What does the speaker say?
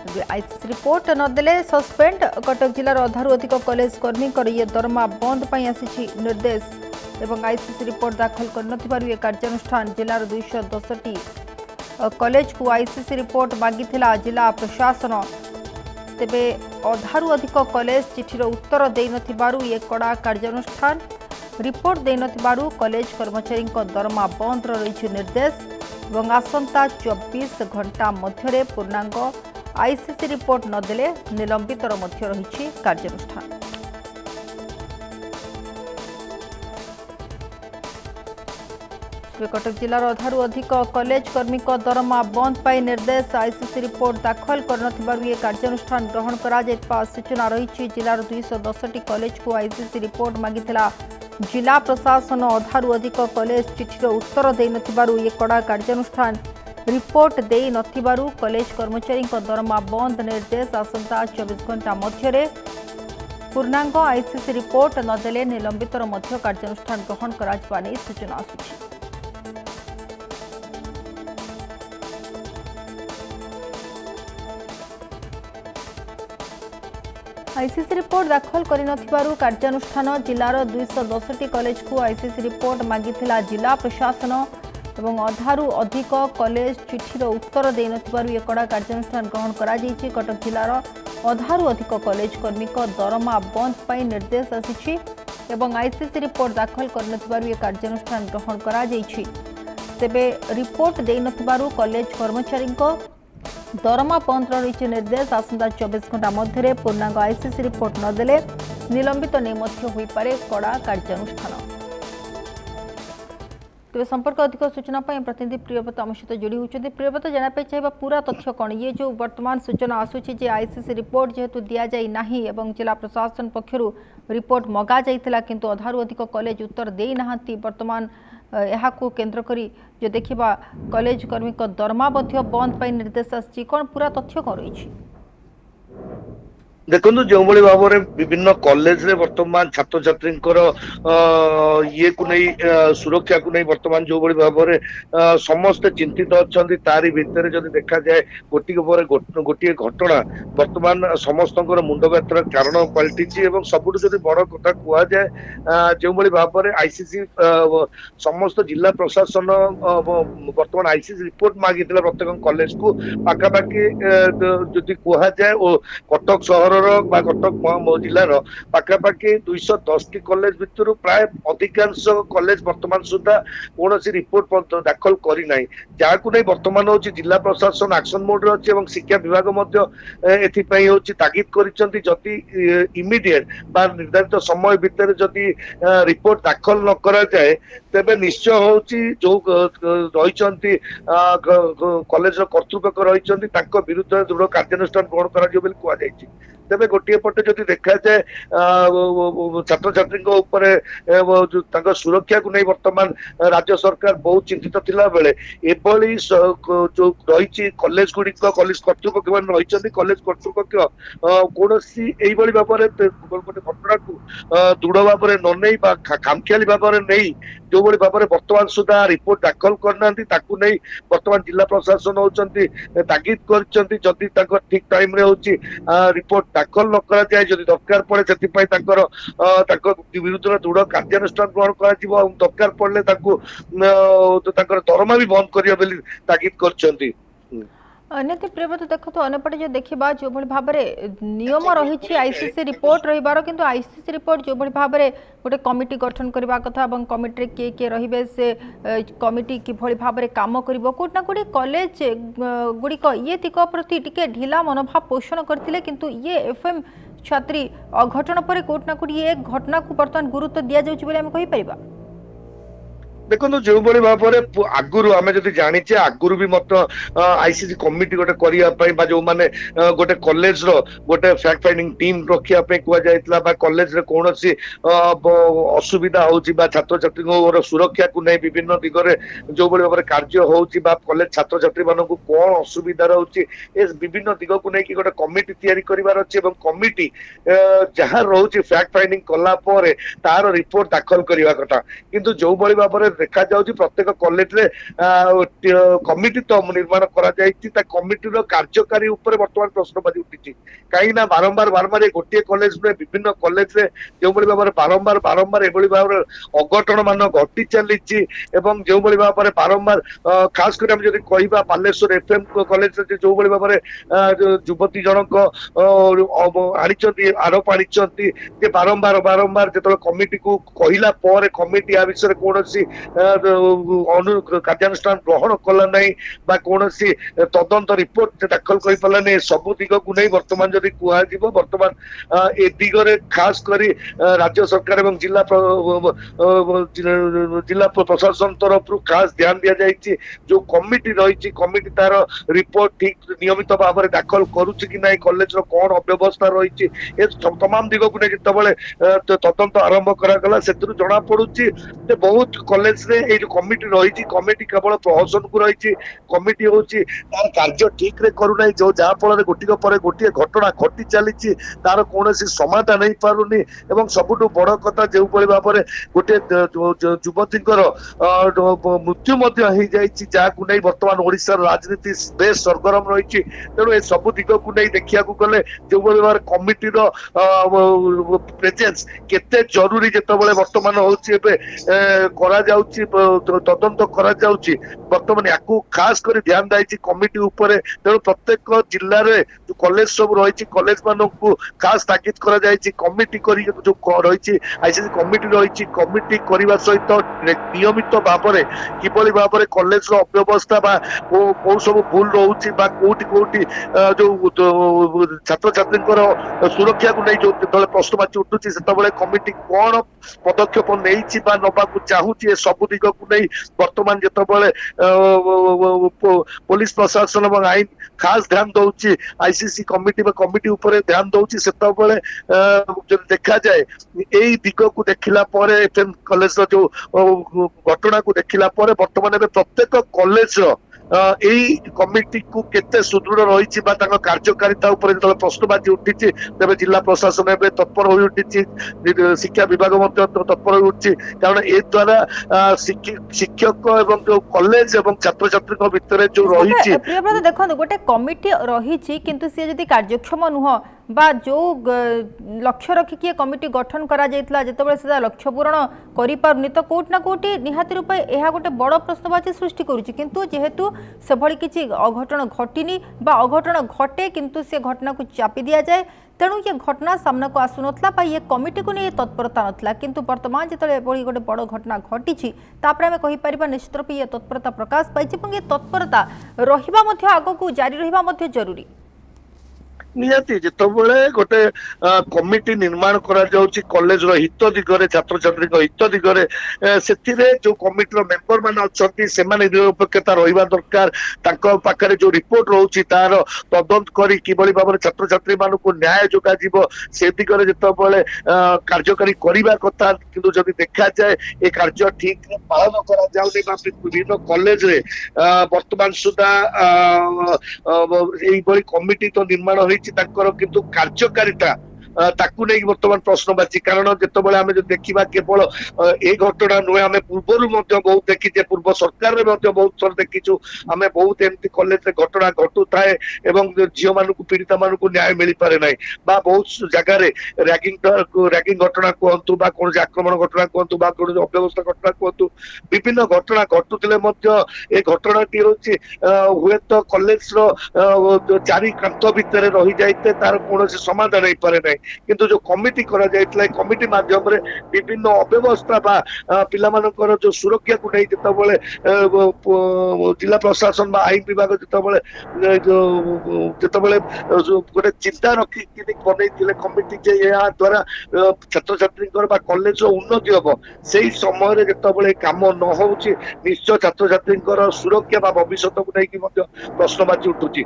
ICC report नदेले suspend Cuttack जिलार अधारू अधिक college कर्मी ये दरमा बंद आसी निर्देश एवं आईसीसी रिपोर्ट दाखल कर ये कार्यानुष्ठान जिलार 210टी कॉलेज को आईसीसी रिपोर्ट मागी जिला प्रशासन तेबे अधारू अधिक कॉलेज चिठीर उत्तर दे नथिबारु ये कड़ा कार्यानुष्ठान रिपोर्ट दे नथिबारु कॉलेज कर्मचारी दरमा बंद रही निर्देश और आसंता 24 घंटा मध्य पूर्णांग आईसीसी रिपोर्ट नदेले निलंबित रही कार्यानुष्ठान। कटक जिलार अधारू अधिक कॉलेज कर्मी दरमा बंद पाई निर्देश आईसीसी रिपोर्ट दाखल कर ये कार्यानुष्ठान ग्रहण कर सूचना रही जिलार 210टी कॉलेज को आईसीसी रिपोर्ट मागी जिला प्रशासन अधारू अधिक कॉलेज चिठीर उत्तर दे नथिबारु ये कड़ा कार्यानुष्ठान रिपोर्ट दे नथिबारु कॉलेज कर्मचारी दरमा बंद निर्देश आसंता 24 घंटा मध्य पूर्णांग आईसीसी रिपोर्ट नदेले निलंबित कार्यानुष्ठान ग्रहण कर सूचना आसुछि। आईसीसी रिपोर्ट दाखल कर कार्यानुष्ठान जिलार 210टी कॉलेज को आईसीसी रिपोर्ट मागी जिला प्रशासन एवं अधारू अधिक कॉलेज चिठीर उत्तर दे ये कड़ा कार्यानुष्ठान ग्रहण कर कटक जिलार अधारू अधिक कॉलेज कर्मी दरमा बंद पाई निर्देश आसी आईसीसी रिपोर्ट दाखल कर ये कार्यानुष्ठान ग्रहण कर तेबे रिपोर्ट दे कॉलेज कर्मचारी दरमा बंद रही निर्देश आसंता 24 घंटा मध्य पूर्णांग आईसीसी रिपोर्ट नदेले निलंबित नहीं पारे कड़ा कार्यानुष्ठान। तेज संपर्क अधिक सूचना प्रतिनिधि प्रियव्रत आम सहित जोड़ी होती प्रियव्रत जानापी चाहिए पूरा तथ्य कौन ये जो वर्तमान सूचना आसूची आईसीसी रिपोर्ट जेहेतु दि जाए ना जिला प्रशासन पक्षर रिपोर्ट मगा जाइथिला किंतु अधारू अधिक कॉलेज उत्तर दे ना वर्तमान यह केन्द्र करी जो देखा कॉलेज कर्मी दरमा बंद पाई निर्देश आसी कौन पूरा तथ्य कौन रही देखो जो भाव में विभिन्न कॉलेज रे वर्तमान छात्र छात्री ये को नहीं सुरक्षा को नहीं वर्तमान जो भाव में समस्त चिंतित अच्छा तारी भितर जब देखा जाए गोटे घटना वर्तमान समस्त मुंड व्यथार कारण पलटि सबुठ जब बड़ कथा कहुए जो भाव में आईसीसी समस्त जिला प्रशासन वर्तमान आईसीसी रिपोर्ट मागी प्रत्येक कॉलेज को पाखापाखि जदि कहुए कटक सहर कटक जिलार पाखापाखि 210टी कॉलेज भितर प्राय अधिकांश कॉलेज वर्तमान सुधा कौन रिपोर्ट दाखल करना जहाँ को नहीं वर्तमान हूँ जिला प्रशासन एक्शन मोड अच्छी और शिक्षा विभाग तागिद करदी इमिडिएट निर्धारित समय भितर जदि रिपोर्ट दाखल न करा जाए तेबे निश्चय हूँ जो रही कॉलेज कर्तृपक्ष रही विरुद्ध दृढ़ कार्यानुष्ठान ग्रहण कर तेरे गोटे पटे जब देखा जाए छात्र छात्री सुरक्षा को नहीं वर्तमान राज्य सरकार बहुत चिंतित थिला बेले एभली जो रही कॉलेज गुड़िक कॉलेज कर्तृपक्ष मान रही कॉलेज कर्तृपक्ष कौन भाव में गोटे घटना को दृढ़ भाव में न नहीं खामखियाली भाव में नहीं जो भाव में वर्तमान सुधा रिपोर्ट दाखल करना नहीं वर्तमान जिला प्रशासन होती तागिद करदी ठीक टाइम रिपोर्ट दाखल न करा जाए जदि दरकार पड़े से विरुद्ध दृढ़ कार्यानुष्ठान ग्रहण कर दरकार पड़े दरमा भी बंद कर तागिद कर अन्यथा प्रियव्रत देख तो अन्यपटे जो देखा जो भाव में नियम रही आईसीसी रिपोर्ट रही किंतु आईसीसी रिपोर्ट जो भाव में गोटे कमिटी गठन करने कथा कमिटी किए किए रे से कमिटी किभली भाव में काम कर कोटना कोटी कॉलेज गुड़िक ये दिग प्रति टिके ढिला मनोभाव पोषण करते किंतु ये एफएम छात्री अघटन पर कोटना कोटी ये घटना को बर्तमान गुरुत्व दि जाऊँ देखो जो भाव में आगुरी आम जब जाचे आगुरी भी मत आईसीसी कमिटी गोटे करने जो मैंने गोटे कॉलेज गोटे फैक्ट फाइंडिंग टीम रखापी कहुई कॉलेज कौन असुविधा हो छात्र छात्री सुरक्षा को नहीं विभिन्न दिगरे जो भाव में कार्य हो कॉलेज छात्र छात्री मान कौन असुविधा रोचे विभिन्न दिग को लेकिन गोटे कमिटी या कमिटी जहाँ रोचे फैक्ट फाइंडिंग कला तार रिपोर्ट दाखल करने कथा किंतु जो भाव में देखा जाउची प्रत्येक कॉलेज रे कमिटी तो निर्माण करा जायछि ता कमिटी रो कार्यकारी ऊपर वर्तमान प्रश्नवाची उठिछि कहीं ना बारंबार बारंबार गोटे कॉलेज में विभिन्न कॉलेज रे जो बड़ी भाव बारंबार बारंबार एभली भाव अघटन मान घटी चली एवं जो बड़ी भाव बारंबार खास कर हम जदि कहबा बालेश्वर एफएम कॉलेज रे जो बड़ी भाव युवती जनक आरोप आनिचंती जे बारंबार बारंबार जो कमिटी को कहला पर कमिटी आ विषय कौन कार्यानुष्ठान ग्रहण कला नहीं बा कौन तदंत रिपोर्ट दाखल कर पाला नहीं सबु दिग को नहीं वर्तमान जदि कह वर्तमान ए दिगरे खास करी राज्य सरकार एवं जिला प्रशासन तरफ खास ध्यान दि जाइए जो कमिटी रही कमिटी तार रिपोर्ट ठीक नियमित भाव में दाखल करुच्ची कि नहीं कॉलेज कौन अव्यवस्था रही तमाम दिग को जिते तदंत आरंभ करागला से जना पड़ी बहुत कॉलेज रे ये जो कमिटी रही कमिटी केवल प्रहसन को रही कमिटी हूँ तार कार्य ठीक रे करूना जो जहाँफल गोटिक पर गोटे घटना घटी चली तार कौन समाधान नहीं पारुनी एवं सबुठ बड़ कथा जो भाव में गोटे युवती मृत्यु जहाँ नहीं वर्तमान ओडिशा राजनीति बेस सरगरम रही तेणु ए सबु दिग को नहीं देखा गले जो भाव कमिटी प्रेजेंस केते जरूरी जितेबाला वर्तमान होची तदंत वर्तमान या खास कर ध्यान दी कमिटी उपर तेणु प्रत्येक जिले में जो कॉलेज सब रही कॉलेज मान को खास ताकिद करा कमिटी जो रही आईसीसी कमिटी रही कमिटी करने सहित नियमित भाव में किभली भाव में कॉलेज अव्यवस्था कौ सब भूल रोचे कौटी कौटी जो छात्र छात्री सुरक्षा को नहीं जो प्रश्नवाची उठुची से कमिटी कौन पदक्षेप नहीं नवा चाहूँ सब दिग को नहीं वर्तमान जितेबाला पुलिस प्रशासन और आईन खास ध्यान दौची आईसीसी कमिटी उपर ध्यान दौची से देखा जाए यही दिग को देखला एफएम कॉलेज जो घटना को देखला वर्तमान प्रत्येक कॉलेज यही कमिटी को केते सुदृढ़ रही कार्यकारिता प्रश्नवाची उठी तेज जिला प्रशासन एवं तत्पर हो उठी शिक्षा विभाग तत्पर हो उठी कारण ए द्वारा शिक्षक एवं जो कॉलेज एवं छात्र छात्री भितर जो रही देखो गोटे कमिटी रही किंतु सी जदि कार्यक्षम नुह बा जो लक्ष्य रखिकी कमिटी गठन करा जायतला जेतेबेले से लक्ष्य पूरण करि पारुनी तो कोट ना कोटी निहाती रूपे यह गोटे बड़ प्रश्नवाची सृष्टि करुछि किंतु जेहेतु से भली किछि अघटन घटिनी बा अघटन घटे किंतु से घटना को चापी दिया जाए तेणु ये घटना सामना को आसु नथला बा ये कमिटी को नहीं तत्परता नथला किंतु वर्तमान जेतेबेले एभली गोटे बड़ घटना घटिछि तापर आमे कहि परिबा निश्चित रूपे ये तत्परता प्रकाश पाइछि एवं ये तत्परता रहिबा मध्ये आगो जारी रहिबा मध्ये जरूरी निहाती जितेबाला गोटे कमिटी निर्माण करा जाउची कॉलेज रो हित दिगरे छात्र छात्री हित दिगरे से जो कमिटी मेंबर मान अच्छी से निरपेक्षता रहा दरकार पाखे जो रिपोर्ट रोची तार तदंत करी किभली भाव में छात्र छात्री मान को न्याय जोगाजिब से दिगरे जितेबाला कार्यकारी करने कथा किंतु जदि देखा जाए ये कार्य ठीक पालन करा जाउनी विभिन्न कॉलेज रे वर्तमान सुधा यही कमिटी तो निर्माण होई किंतु कार्यकारिता ताकू नहीं वर्तमान प्रश्नवाची कारण जितेबाला आम जो देखा केवल ये घटना नुहे आम पूर्वर बहुत देखीचे पूर्व सरकार बहुत थर देखीचु आम बहुत एमती कॉलेज घटना घटू थाए झील मान पीड़िता मान न्याय मिल पारे ना बहुत जगार रैगिंग घटना कहतु कौन आक्रमण घटना कहतु कौन अव्यवस्था घटना कहतु विभिन्न घटना घटुले ये घटनाटी हूँ हुए तो कॉलेज चारि कांथ भितर रही जाए तार कौन समाधान हो पारे ना किंतु जो कमिटी करा जायतला कमिटी माध्यम रे विभिन्न अव्यवस्था बा पिला मानकर जो सुरक्षा को नहीं जितेबाला जिला प्रशासन बा आईन विभाग जितेबाला गोटे चिंता रखिक बनई कमिटी जे या द्वारा छात्र छात्री कॉलेज उन्नति हम से समय जितेबाला काम न हो निश्चय छात्र छात्री सुरक्षा भविष्य को लेकिन प्रश्नवाची उठुची।